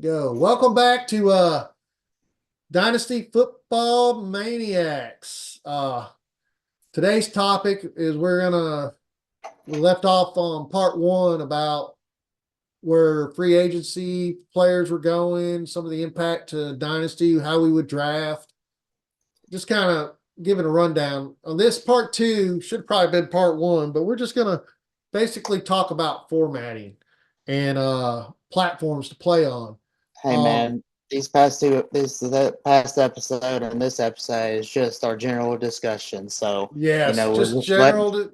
Go. Welcome back to Dynasty Football Maniacs. Today's topic is we left off on part one about where free agency players were going, some of the impact to Dynasty, how we would draft. Just kind of giving a rundown. On this part two, should have probably been part one, but we're just gonna basically talk about formatting and platforms to play on. Hey man, the past episode and this episode is just our general discussion. So Yes, we're just just letting general.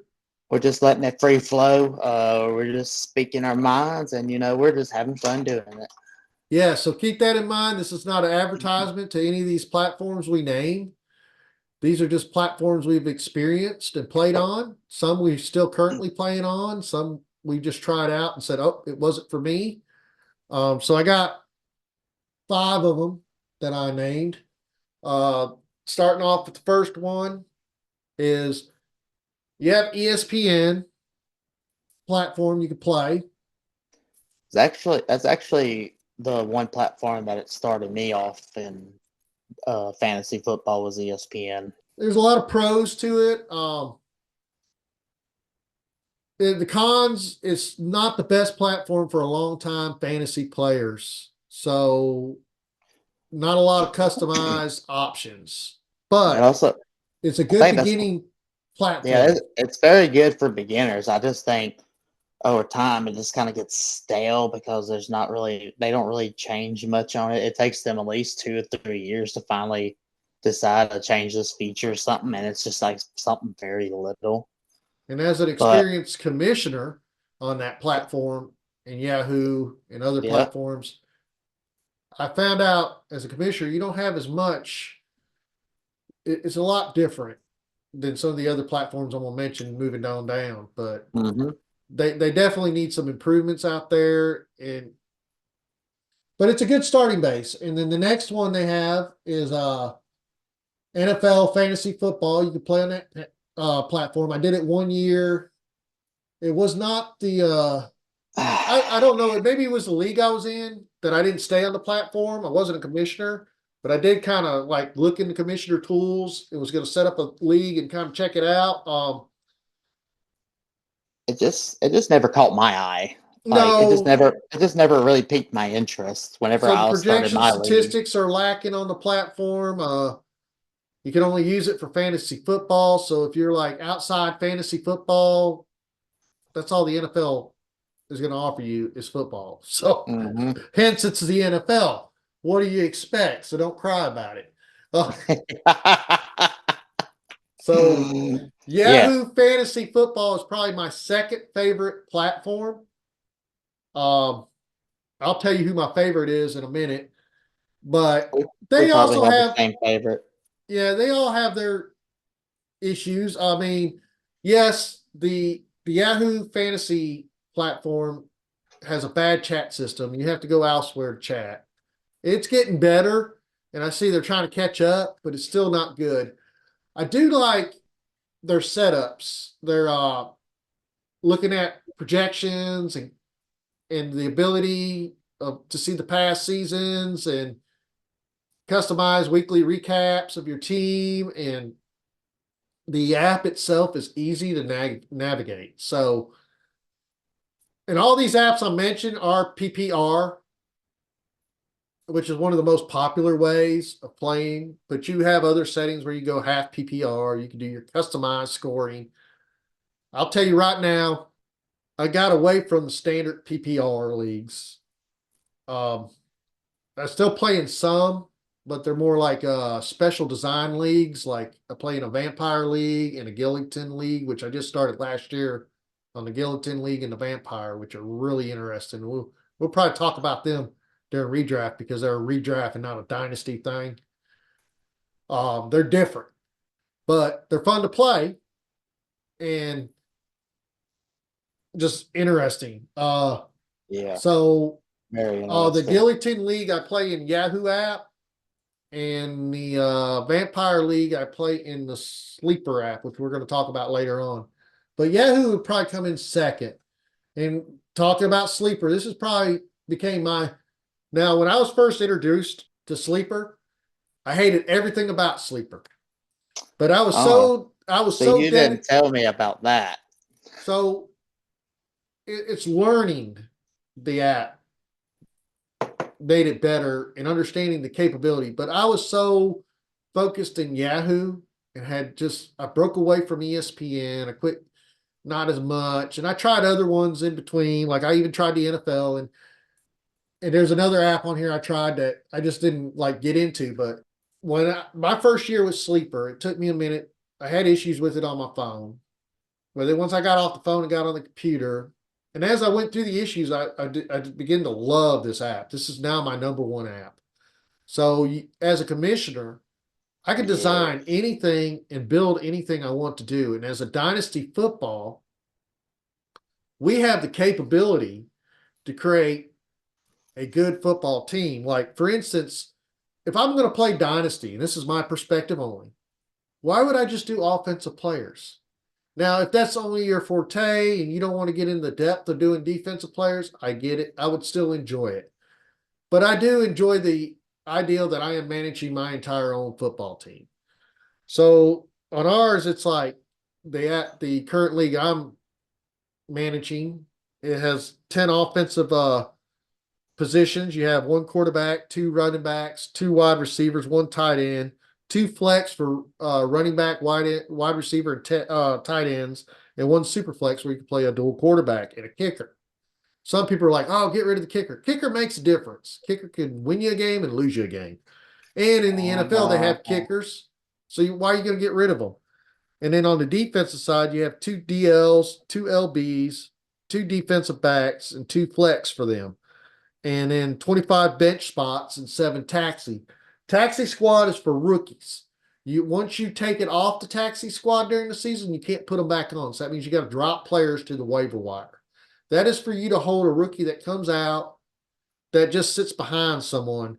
we're just letting it free flow. We're just speaking our minds, and we're just having fun doing it. Yeah, so keep that in mind. This is not an advertisement to any of these platforms we name. These are just platforms we've experienced and played on. Some we're still currently playing on. Some we just tried out and said, "Oh, it wasn't for me." So I got five of them that I named. Uh, Starting off with the first one is you have ESPN platform you can play. That's actually the one platform that it started me off in fantasy football was ESPN. There's a lot of pros to it. The cons, it's not the best platform for a long time fantasy players. So not a lot of customized options, And but also, it's a I good think that's beginning yeah, platform. it's very good for beginners. I just think over time it just kind of gets stale because they don't really change much on it. It takes them at least 2 or 3 years to finally decide to change this feature or something, and it's just like something very little. And as an But experienced commissioner on that platform and Yahoo and other yeah, platforms, I found out as a commissioner, you don't have as much. It's a lot different than some of the other platforms I'm gonna mention moving on down, but hmm they definitely need some improvements out there, and but it's a good starting base. And then the next one they have is NFL fantasy football. You can play on that platform. I did it 1 year. It was not the I don't know. Maybe it was the league I was in that I didn't stay on the platform. I wasn't a commissioner, but I did kind of like look into commissioner tools. It was going to set up a league and kind of check it out. it just never caught my eye. Like No, it just never really piqued my interest whenever so the I started projection my league. statistics are lacking on the platform. You can only use it for fantasy football. So if you're like outside fantasy football, that's all the NFL is going to offer you is football. So hmm hence it's the NFL. What do you expect? So don't cry about it. Uh, so yeah, Yahoo Fantasy Football is probably my second favorite platform. Um, I'll tell you who my favorite is in a minute, but we they probably also have the have, same favorite. yeah, they all have their issues. I mean, yes, the Yahoo Fantasy platform has a bad chat system. You have to go elsewhere to chat. It's getting better, and I see they're trying to catch up, but it's still not good. I do like their setups. They're looking at projections and the ability to see the past seasons and customize weekly recaps of your team, and the app itself is easy to navigate. So, and all these apps I mentioned are PPR, which is one of the most popular ways of playing. But you have other settings where you go half PPR. You can do your customized scoring. I'll tell you right now, I got away from the standard PPR leagues. Um, I still play in some, but they're more like special design leagues. Like I play in a Vampire League and a Gillington League, which I just started last year on the Gillington League and the Vampire, which are really interesting. We'll probably talk about them during redraft because they're a redraft and not a dynasty thing. They're different, but they're fun to play and just interesting. Yeah, So very the interesting. Gillington League I play in Yahoo app, and the Vampire League I play in the Sleeper app, which we're going to talk about later on. But Yahoo would probably come in second. And talking about Sleeper, this is probably became my Now, when I was first introduced to Sleeper, I hated everything about Sleeper. But Oh, I was so so you didn't dead. tell me about that. So it's learning the app made it better and understanding the capability. But I was so focused in Yahoo and I broke away from ESPN. I quit not as much, and I tried other ones in between. Like I even tried the NFL, and there's another app on here I tried that I just didn't like get into. But my first year with Sleeper, it took me a minute. I had issues with it on my phone. But then once I got off the phone and got on the computer, and as I went through the issues, I began to love this app. This is now my number one app. So as a commissioner, I can Yeah. design anything and build anything I want to do. And as a dynasty football, we have the capability to create a good football team. Like, for instance, if I'm going to play dynasty, and this is my perspective only, why would I just do offensive players? Now, if that's only your forte and you don't want to get in the depth of doing defensive players, I get it. I would still enjoy it. But I do enjoy the idea that I am managing my entire own football team. So on ours, it's like the current league I'm managing, it has 10 offensive positions. You have one quarterback, two running backs, two wide receivers, one tight end, two flex for running back, wide receiver, and tight ends, and one super flex where you can play a dual quarterback and a kicker. Some people are like, "Oh, get rid of the kicker." Kicker makes a difference. Kicker can win you a game and lose you a game. And in the NFL, they have kickers. So why are you going to get rid of them? And then on the defensive side, you have two DLs, two LBs, two defensive backs, and two flex for them, and then 25 bench spots and 7 taxi. Taxi squad is for rookies. Once you take it off the taxi squad during the season, you can't put them back on. So that means you got to drop players to the waiver wire. That is for you to hold a rookie that comes out that just sits behind someone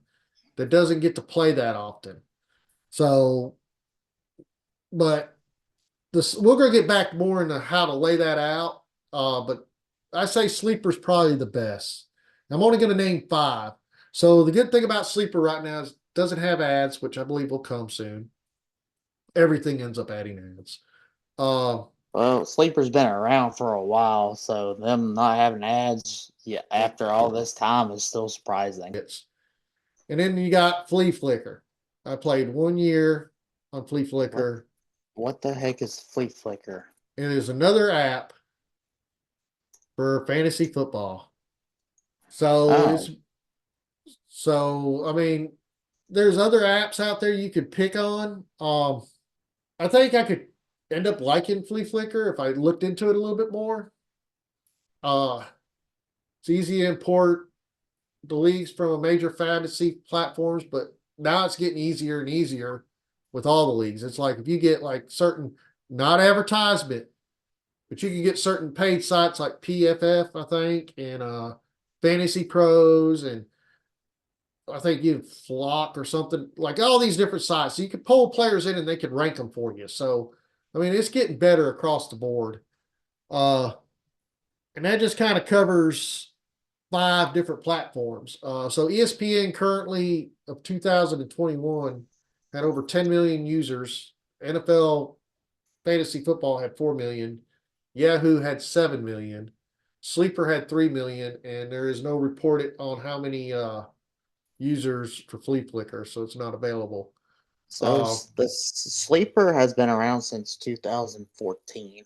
that doesn't get to play that often. So, but we're going to get back more into how to lay that out. But I say Sleeper's probably the best. I'm only going to name 5. So the good thing about Sleeper right now is it doesn't have ads, which I believe will come soon. Everything ends up adding ads. Uh, Well, Sleeper's been around for a while, so them not having ads after all this time is still surprising. and then you got Flea Flicker. I played 1 year on Flea What Flicker, what the heck is Fleet Flicker? and there's another app for fantasy football. So it's Oh, I mean, there's other apps out there you could pick on. I think I could end up liking Flea Flicker if I looked into it a little bit more. Uh, it's easy to import the leagues from a major fantasy platforms, but now it's getting easier and easier with all the leagues. It's like if you get like certain, not advertisement, but you can get certain paid sites like PFF, I think, and Fantasy Pros, and I think you Flock or something, like all these different sites. So you can pull players in and they can rank them for you. So I mean, it's getting better across the board. Uh, and that just kind of covers 5 different platforms. So ESPN currently of 2021 had over 10 million users. NFL fantasy football had 4 million. Yahoo had 7 million. Sleeper had 3 million, and there is no reported on how many users for Flea Flicker, so it's not available. so Uh, the Sleeper has been around since 2014.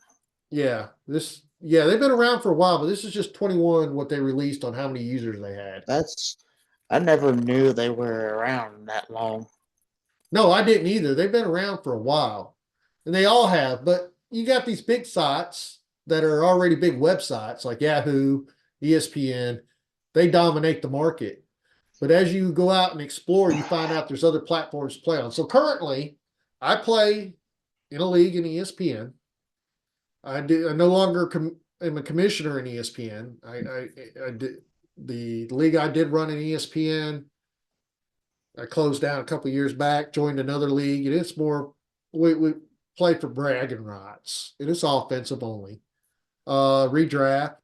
yeah, they've been around for a while, but this is just 21 what they released on how many users they had. That's I never knew they were around that long. No, I didn't either. They've been around for a while, and they all have. But you got these big sites that are already big websites like Yahoo, ESPN. They dominate the market. But as you go out and explore, you find out there's other platforms to play on. So currently, I play in a league in ESPN. I no longer am a commissioner in ESPN. I did the league I did run in ESPN. I closed down a couple years back, joined another league, and it's more we play for bragging rights. It is offensive only. Redraft.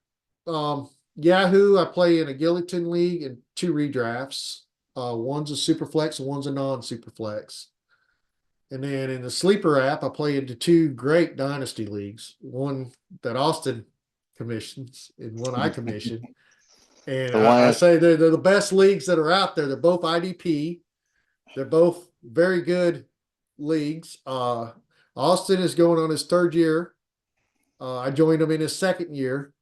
Yahoo, I play in a Gilliton league, and two redrafts. One's a super flex and one's a non-super flex. And then in the sleeper app, I play into two great dynasty leagues. One that Austin commissions and one I commission. And The I one say they're the best leagues that are out there. They're both IDP. They're both very good leagues. Austin is going on his third year. I joined him in his second year.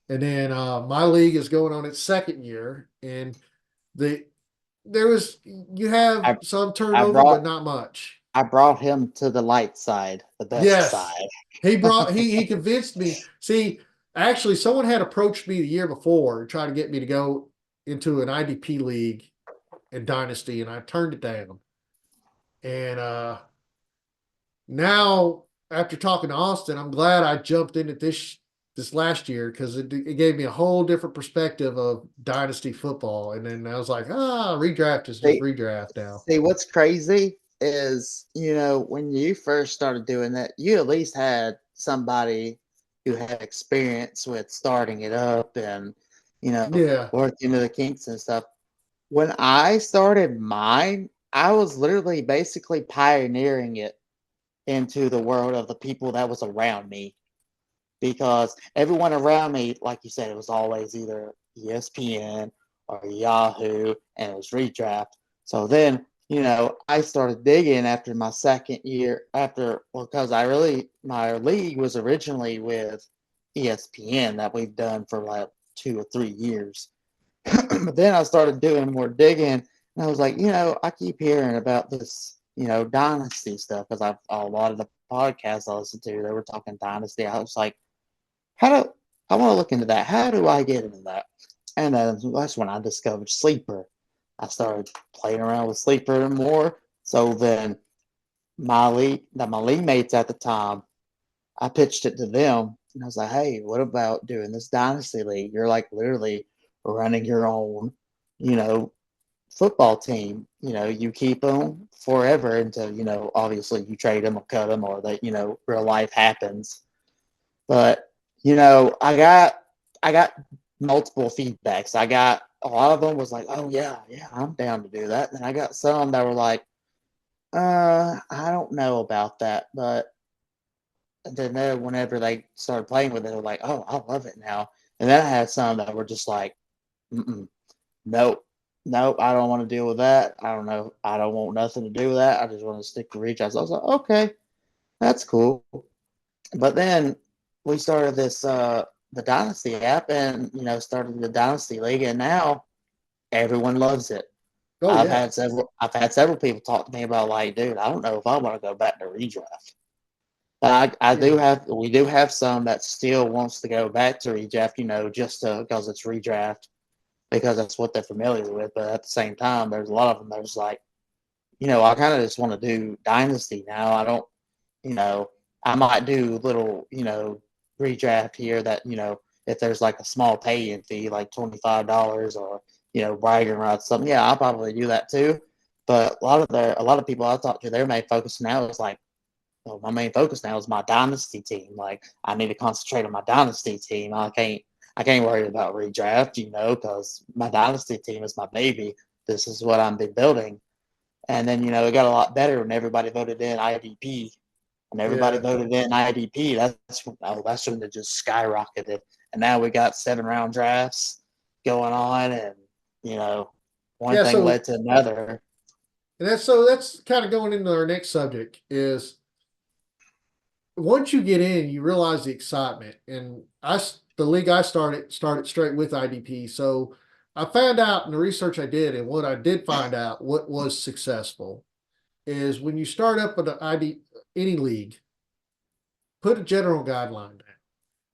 And then my league is going on its second year. And you have I, some I turnover, but brought not much. I brought him to the light side, the best Yes. side. He convinced me. See, actually someone had approached me the year before trying to get me to go into an IDP league and dynasty, and I turned it down. And now after talking to Austin, I'm glad I jumped in at this last year because it gave me a whole different perspective of dynasty football. And then I was like, redraft is just See, redraft now. see, what's crazy is, when you first started doing that, you at least had somebody who had experience with starting it up and, Yeah. working into the kinks and stuff. When I started mine, I was literally basically pioneering it into the world of the people that was around me because everyone around me, like you said, it was always either ESPN or Yahoo, and it was redraft. So then, I started digging after my second year because my league was originally with ESPN that we've done for like 2 or 3 years. But then I started doing more digging, and I was like, I keep hearing about this, dynasty stuff because a lot of the podcasts I listened to, they were talking dynasty. I was like, how do I want to look into that? How do I get into that? And then that's when I discovered Sleeper. I started playing around with Sleeper more. So then my league mates at the time, I pitched it to them, and I was like, "Hey, what about doing this dynasty league? You're like literally running your own, you know, football team. You keep them forever until obviously you trade them or cut them or that real life happens." But I got multiple feedbacks. I got a lot of them was like, "Oh yeah, yeah, I'm down to do that." And I got some that were like, I don't know about that." But then whenever they started playing with it, they're like, "Oh, I love it now." And then I had some that were just like, "Mm-mm, nope, nope, I don't want to deal with that. I don't know. I don't want nothing to do with that. I just want to stick to reach out." So I was like, "Okay, that's cool." But then we started this the Dynasty app and started the Dynasty League, and now everyone loves it. Oh yeah. I've had several people talk to me about like, dude, I don't know if I want to go back to redraft. But Yeah. we do have some that still wants to go back to redraft, just because it's redraft because that's what they're familiar with. But at the same time, there's a lot of them that's like, I kind of just want to do Dynasty now. I don't, you know, I might do little, redraft here that, if there's like a small pay-in fee, like $25 or, bragging rights, something, yeah, I'll probably do that too. But a lot of people I talk to, their main focus now is like, well, my main focus now is my dynasty team. Like, I need to concentrate on my dynasty team. I can't worry about redraft, because my dynasty team is my baby. This is what I'm been building. And then, it got a lot better when everybody voted in IDP. When everybody Yeah. voted in IDP, that's when it just skyrocketed. And now we got 7 round drafts going on, and you know, one Yeah. thing So led to another. and that's kind of going into our next subject is once you get in, you realize the excitement. And the league I started straight with IDP. So I found out in the research I did, and what I did find out, what was successful is when you start up an any league, put a general guideline down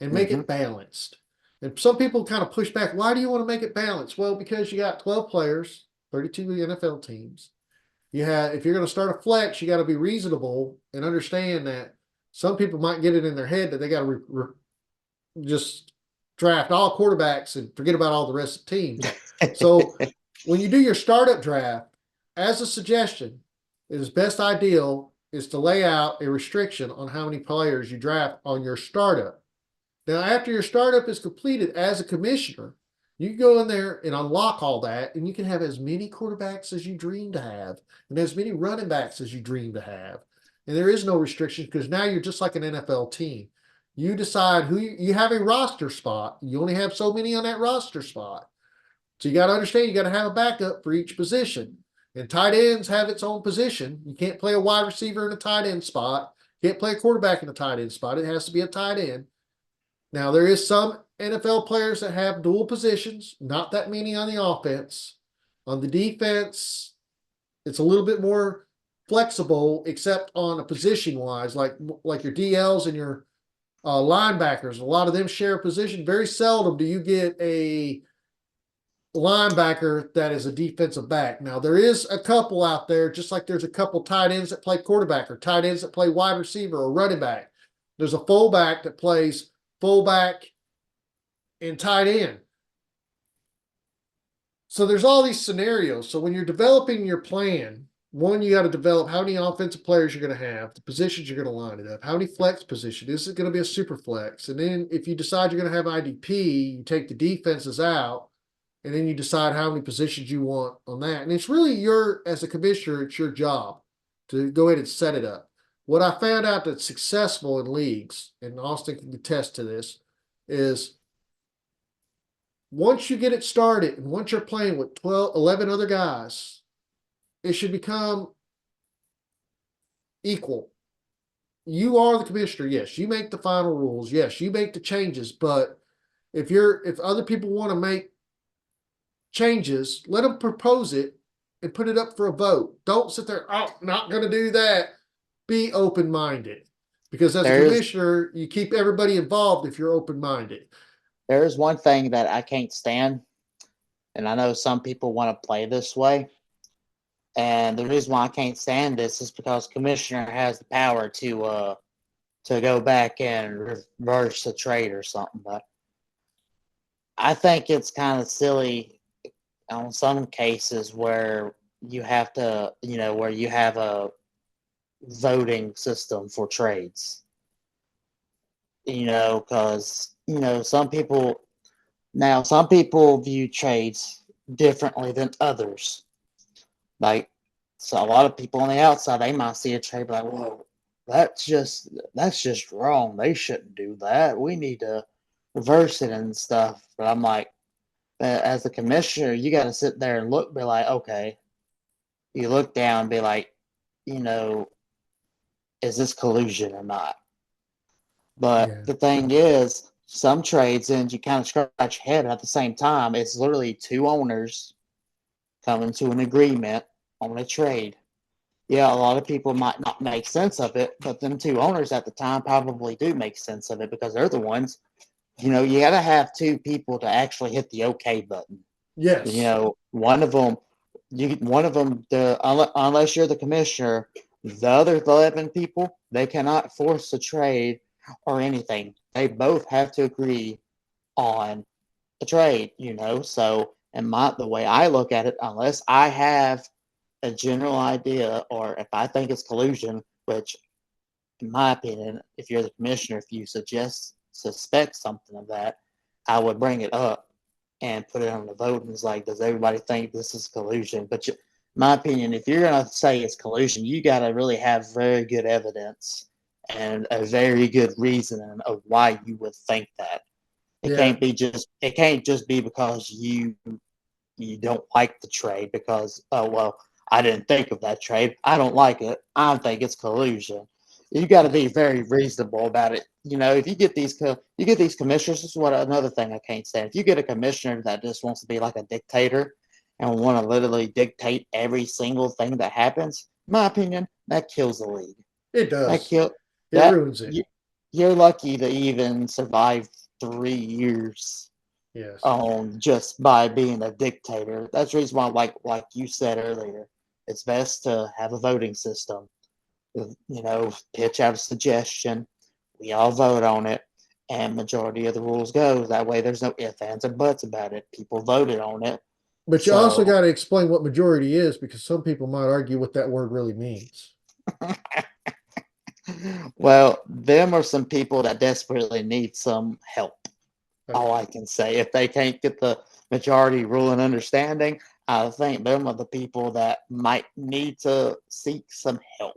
and make Hmm. it balanced. And some people kind of push back. Why do you want to make it balanced? Well, because you got 12 players, 32 NFL teams. If you're going to start a flex, you got to be reasonable and understand that some people might get it in their head that they got to just draft all quarterbacks and forget about all the rest of the teams. So when you do your startup draft, as a suggestion, it is best ideal is to lay out a restriction on how many players you draft on your startup. Now, after your startup is completed as a commissioner, You can go in there and unlock all that, and you can have as many quarterbacks as you dream to have, and as many running backs as you dream to have. And there is no restriction because now you're just like an NFL team. You decide who you have a roster spot. You only have so many on that roster spot. So you got to understand you got to have a backup for each position. And tight ends have its own position. You can't play a wide receiver in a tight end spot. You can't play a quarterback in a tight end spot. It has to be a tight end. Now there is some NFL players that have dual positions, not that many on the offense. On the defense, it's a little bit more flexible, except on a position wise, like your DLs and your linebackers. A lot of them share a position. Very seldom do you get a linebacker that is a defensive back. Now there is a couple out there, just like there's a couple tight ends that play quarterback or tight ends that play wide receiver or running back. There's a fullback that plays fullback and tight end. So there's all these scenarios. So when you're developing your plan, one, you got to develop how many offensive players you're going to have, the positions you're going to line it up, how many flex positions. Is it going to be a super flex? And then if you decide you're going to have IDP, you take the defenses out, and then you decide how many positions you want on that. And it's really as a commissioner, it's your job to go ahead and set it up. What I found out that's successful in leagues, and Austin can attest to this, is once you get it started and once you're playing with 12, 11 other guys, it should become equal. You are the commissioner. Yes, you make the final rules. Yes, you make the changes. But if other people want to make changes, let them propose it and put it up for a vote. Don't sit there, oh, not going to do that. Be open-minded. Because as a commissioner, you keep everybody involved if you're open-minded. There's one thing that I can't stand, and I know some people want to play this way. And the reason why I can't stand this is because commissioner has the power to go back and reverse a trade or something. But I think it's kind of silly on some cases where you have to, where you have a voting system for trades. Because some people view trades differently than others. Like, so a lot of people on the outside, they might see a trade like, whoa, that's just wrong. They shouldn't do that. We need to reverse it and stuff. But I'm like, as a commissioner, you got to sit there and be like, okay. You look down and be like, is this collusion or not? But the thing is, some trades, and you kind of scratch your head at the same time, it's literally two owners coming to an agreement on a trade. Yeah, a lot of people might not make sense of it, but them two owners at the time probably do make sense of it because they're the ones, you got to have two people to actually hit the OK button. Yes. One of them, unless you're the commissioner, the other 11 people, they cannot force a trade or anything. They both have to agree on a trade, So, the way I look at it, unless I have a general idea or if I think it's collusion, which, in my opinion, if you're the commissioner, if you suspect something of that, I would bring it up and put it on the vote. And it's like, does everybody think this is collusion? But my opinion, if you're going to say it's collusion, you got to really have very good evidence and a very good reason of why you would think that. It can't just be because you don't like the trade because, oh, well, I didn't think of that trade. I don't like it. I think it's collusion. You got to be very reasonable about it. If you get these commissioners, this is what another thing I can't stand. If you get a commissioner that just wants to be like a dictator and want to literally dictate every single thing that happens, in my opinion, that kills the league. It does. It ruins it. You're lucky to even survive 3 years. Yes. Just by being a dictator. That's the reason why, like you said earlier, it's best to have a voting system. Pitch out a suggestion. We all vote on it, and majority of the rules goes. That way, there's no ifs, ands, or buts about it. People voted on it. But you also got to explain what majority is because some people might argue what that word really means. Well, them are some people that desperately need some help. Okay. All I can say, if they can't get the majority rule and understanding, I think them are the people that might need to seek some help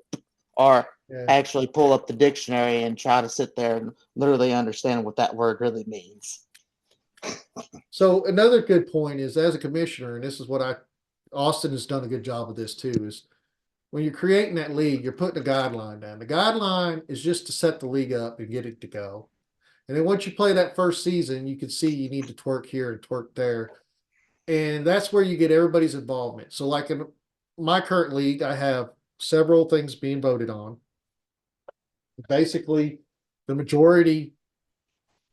or Yeah. actually pull up the dictionary and try to sit there and literally understand what that word really means. So another good point is, as a commissioner, and this is what Austin has done a good job of this too, is when you're creating that league, you're putting a guideline down. The guideline is just to set the league up and get it to go. And then once you play that first season, you can see you need to twerk here and twerk there. And that's where you get everybody's involvement. So like in my current league, I have several things being voted on. Basically, the majority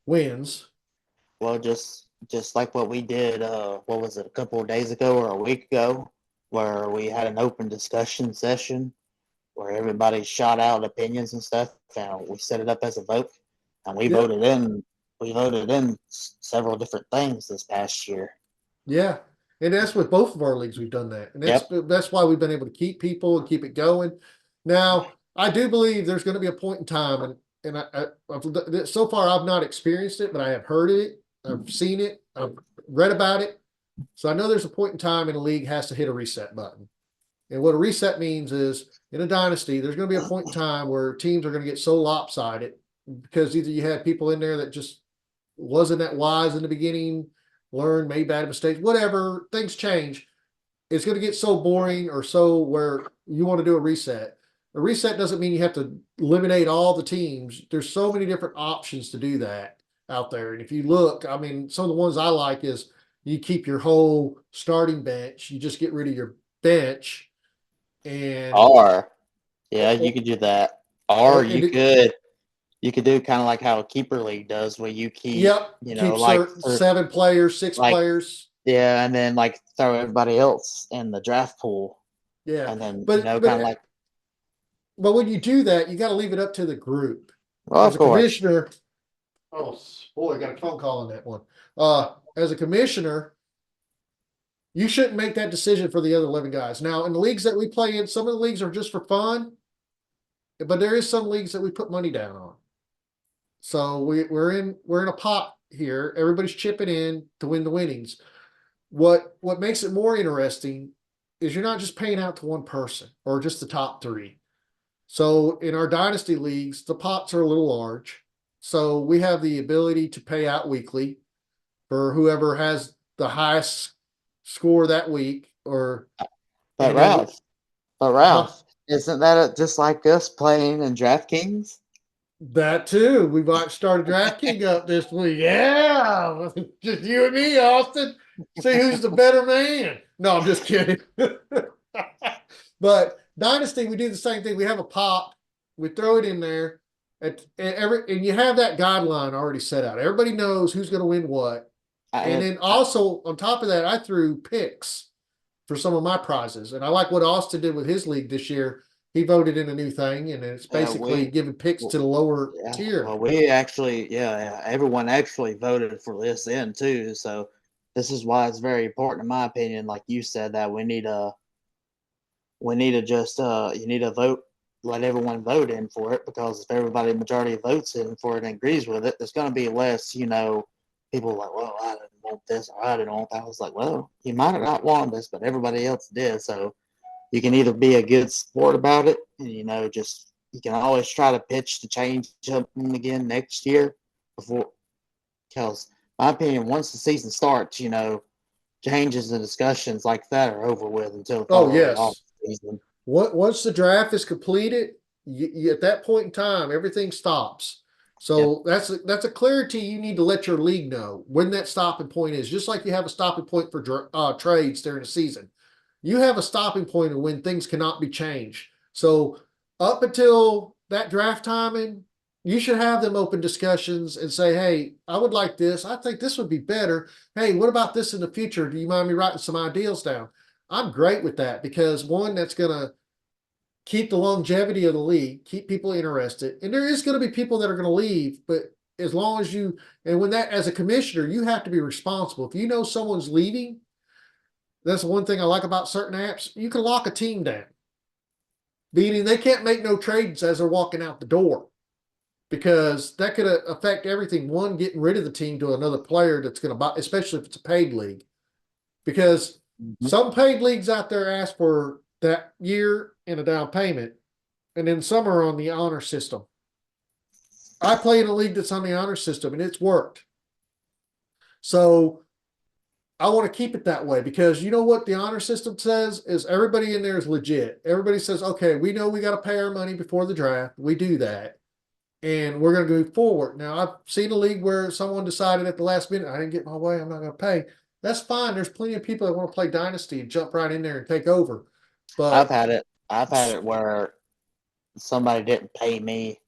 wins. Well, just like what we did, what was it, a couple of days ago or a week ago, where we had an open discussion session where everybody shot out opinions and stuff, and we set it up as a vote, and we Yep. voted in several different things this past year. Yeah. And that's with both of our leagues. We've done that. And Yep. that's why we've been able to keep people and keep it going. Now, I do believe there's going to be a point in time, and so far I've not experienced it, but I have heard it, I've seen it, I've read about it. So I know there's a point in time in a league has to hit a reset button. And what a reset means is, in a dynasty, there's going to be a point in time where teams are going to get so lopsided because either you had people in there that just wasn't that wise in the beginning, learned, made bad mistakes, whatever, things change. It's going to get so boring or so where you want to do a reset. A reset doesn't mean you have to eliminate all the teams. There's so many different options to do that out there. And if you look, I mean, some of the ones I like is you keep your whole starting bench, you just get rid of your bench, and Or yeah, you or, could do that. Or or and it, you could do kind of like how a keeper league does, where you keep, yep, you know, keep like certain 7 players, 6 players. yeah, and then like throw everybody else in the draft pool, Yeah, and then but kind of like, when you do that, you got to leave it up to the group. well, As of a course, commissioner, oh boy, I got a phone call on that one. As a commissioner, you shouldn't make that decision for the other 11 guys. Now, in the leagues that we play in, some of the leagues are just for fun, but there is some leagues that we put money down on. So we're in a pot here. Everybody's chipping in to win the winnings. What makes it more interesting is you're not just paying out to one person or just the top three. So in our dynasty leagues, the pots are a little large. So we have the ability to pay out weekly for whoever has the highest score that week, or but and then Ralph, but huh, Ralph, isn't that just like us playing in DraftKings? that too. We might start a DraftKings up this week. Yeah, just you and me, Austin. See who's the better man. No, I'm just kidding. But Dynasty, we do the same thing. We have a pot, we throw it in there, and you have that guideline already set out. Everybody knows who's going to win what. And I, then I, also on top of that, I threw picks for some of my prizes, and I like what Austin did with his league this year. He voted in a new thing, and it's basically we, giving picks to the lower yeah, tier. well, we actually, everyone actually voted for this in too. So this is why it's very important, in my opinion. Like you said, that we need to just you need to vote, let everyone vote in for it, because if everybody majority votes in for it and agrees with it, there's going to be less, people like, well, I didn't want this or I didn't want that. I was like, well, you might have not wanted this, but everybody else did. So you can either be a good sport about it, and just you can always try to pitch to change something again next year before, because my opinion, once the season starts, changes and discussions like that are over with until Oh probably off yes, season. once the draft is completed, at that point in time, everything stops. Yep. So that's a clarity you need to let your league know when that stopping point is. Just like you have a stopping point for trades during the season, you have a stopping point of when things cannot be changed. So up until that draft timing, you should have them open discussions and say, "Hey, I would like this. I think this would be better. Hey, what about this in the future? Do you mind me writing some ideas down?" I'm great with that because one, that's going to keep the longevity of the league, keep people interested. And there is going to be people that are going to leave, but as long as you, and when that, as a commissioner, you have to be responsible. If you know someone's leaving, that's one thing I like about certain apps. You can lock a team down, meaning they can't make no trades as they're walking out the door because that could affect everything. One, getting rid of the team to another player that's going to buy, especially if it's a paid league. because Mhm. some paid leagues out there ask for that year and a down payment, and then some are on the honor system. I play in a league that's on the honor system, and it's worked. So I want to keep it that way because you know what the honor system says is everybody in there is legit. Everybody says, okay, we know we got to pay our money before the draft. We do that. And we're going to move forward. Now, I've seen a league where someone decided at the last minute, I didn't get my way, I'm not going to pay. That's fine. There's plenty of people that want to play Dynasty and jump right in there and take over. I've But had it. I've had it where somebody didn't pay me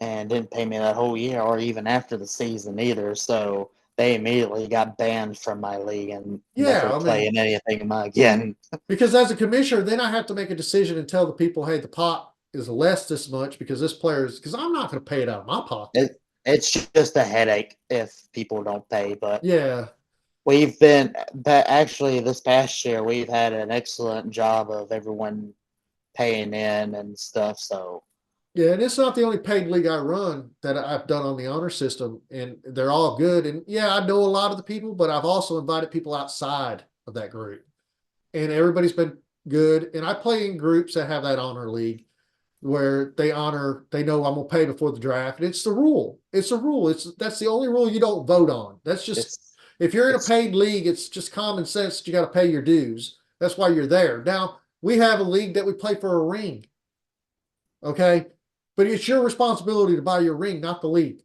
and didn't pay me that whole year or even after the season either. So they immediately got banned from my league and yeah, never I play mean, in anything again. because as a commissioner, then I have to make a decision and tell the people, hey, the pot is less this much because this player is, because I'm not going to pay it out of my pocket. It's just a headache if people don't pay. But Yeah. we've been, but actually, this past year, we've had an excellent job of everyone paying in and stuff. So, Yeah, and it's not the only paid league I run that I've done on the honor system, and they're all good. And yeah, I know a lot of the people, but I've also invited people outside of that group, and everybody's been good. And I play in groups that have that honor league where they know I'm gonna pay before the draft. And it's the rule. It's a rule. That's the only rule you don't vote on. That's just it's, if you're in a it's, paid league, it's just common sense that you got to pay your dues. That's why you're there. Now we have a league that we play for a ring. Okay. But it's your responsibility to buy your ring, not the league.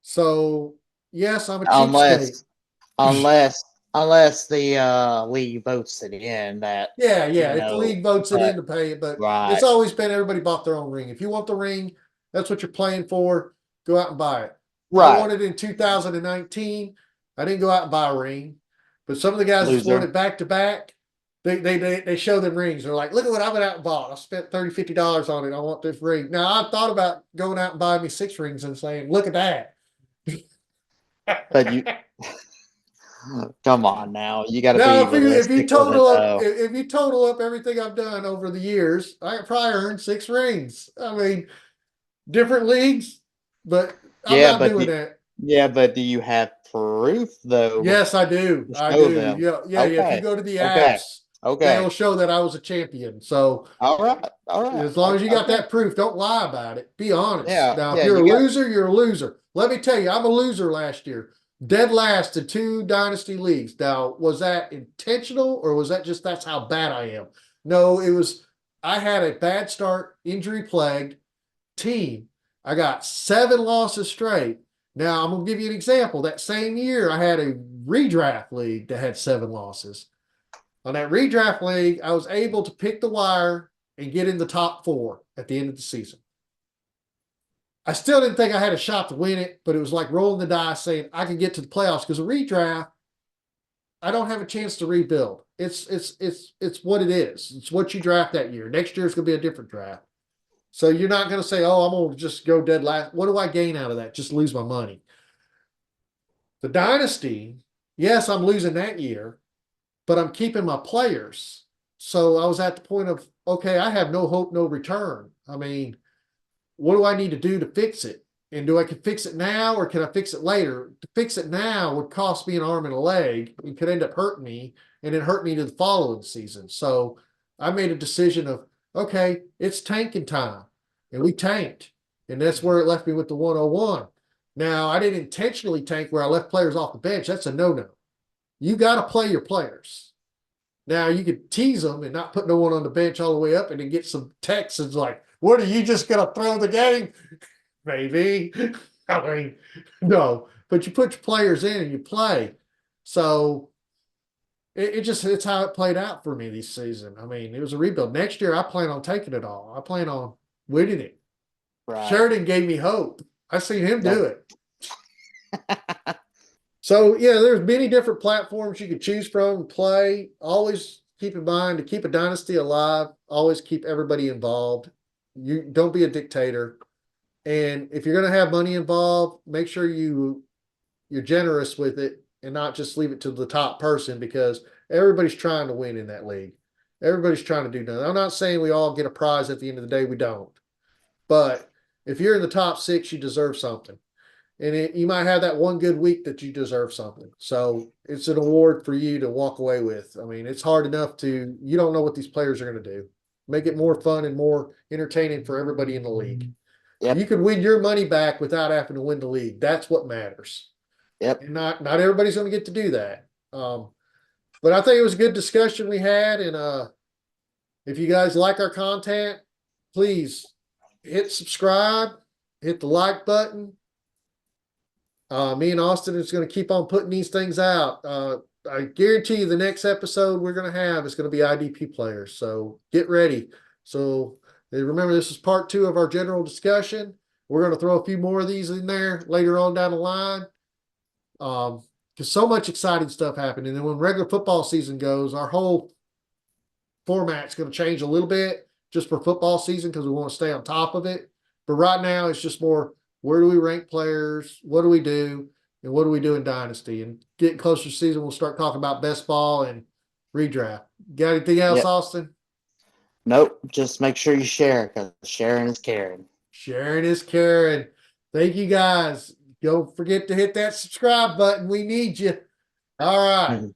So, yes, I'm a cheapskate. unless, unless, unless the league votes it in that, Yeah, yeah. you If the know, league votes it but in to pay it, but it's right, always been everybody bought their own ring. If you want the ring, that's what you're playing for. Go out and buy it. I right, wanted it in 2019. I didn't go out and buy a ring, but some of the guys that's won loser. it back to back, they show them rings. They're like, look at what I went out and bought. I spent $30, $50 on it. I want this ring. Now I thought about going out and buying me 6 rings and saying, look at that. But you, come on now, you got to Now, be if you realistic with it, total up though. if you total up everything I've done over the years, I probably earned 6 rings. I mean, different leagues, but I'm Yeah, not doing that. yeah, but do you have proof though Yes, I do. to I show do. them? Yeah, yeah. If you Okay, go to the okay, apps, they'll okay. show that I was a champion. So All right, all right. as long as you got Okay. that proof, don't lie about it. Be honest. Yeah, Now, if yeah. you're You a got. loser, you're a loser. Let me tell you, I'm a loser last year. Dead last in 2 dynasty leagues. Now, was that intentional or was that just that's how bad I am? No, it was I had a bad start, injury plagued team. I got 7 losses straight. Now, I'm going to give you an example. That same year, I had a redraft league that had 7 losses. On that redraft league, I was able to pick the wire and get in the top 4 at the end of the season. I still didn't think I had a shot to win it, but it was like rolling the dice saying I could get to the playoffs because a redraft, I don't have a chance to rebuild. It's what it is. It's what you draft that year. Next year is going to be a different draft. So you're not going to say, "Oh, I'm going to just go dead last." What do I gain out of that? Just lose my money. The dynasty, yes, I'm losing that year, but I'm keeping my players. So I was at the point of, okay, I have no hope, no return. I mean, what do I need to do to fix it? And do I can fix it now or can I fix it later? To fix it now would cost me an arm and a leg. It could end up hurting me and it hurt me to the following season. So I made a decision of, okay, it's tanking time. And we tanked. And that's where it left me with the 101. Now, I didn't intentionally tank where I left players off the bench. That's a no no. You got to play your players. Now you could tease them and not put no one on the bench all the way up and then get some texts like, what are you just gonna throw the game? Maybe. I mean, no, but you put your players in and you play. So it just it's how it played out for me this season. I mean, it was a rebuild. Next year I plan on taking it all. I plan on winning it. Right. Sheridan gave me hope. I seen him Yeah. do it. So yeah, there's many different platforms you could choose from and play. Always keep in mind to keep a dynasty alive, always keep everybody involved. You don't be a dictator. And if you're going to have money involved, make sure you're generous with it and not just leave it to the top person because everybody's trying to win in that league. Everybody's trying to do nothing. I'm not saying we all get a prize at the end of the day. We don't. But if you're in the top 6, you deserve something. and you might have that one good week that you deserve something. So it's an award for you to walk away with. I mean, it's hard enough you don't know what these players are going to do. Make it more fun and more entertaining for everybody in the league. Yep. You can win your money back without having to win the league. That's what matters. Yep. And not everybody's going to get to do that. But I think it was a good discussion we had. And if you guys like our content, please hit subscribe, hit the like button. Me and Austin is going to keep on putting these things out. I guarantee you the next episode we're going to have is going to be IDP players. So get ready. So remember, this is part 2 of our general discussion. We're going to throw a few more of these in there later on down the line. Because so much exciting stuff happened. And then when regular football season goes, our whole format's going to change a little bit just for football season because we want to stay on top of it. But right now, it's just more, where do we rank players? What do we do? And what do we do in Dynasty? And getting closer to season, we'll start talking about best ball and redraft. Got anything else, Yep. Austin? Nope. Just make sure you share because sharing is caring. Sharing is caring. Thank you, guys. Don't forget to hit that subscribe button. We need you. All right.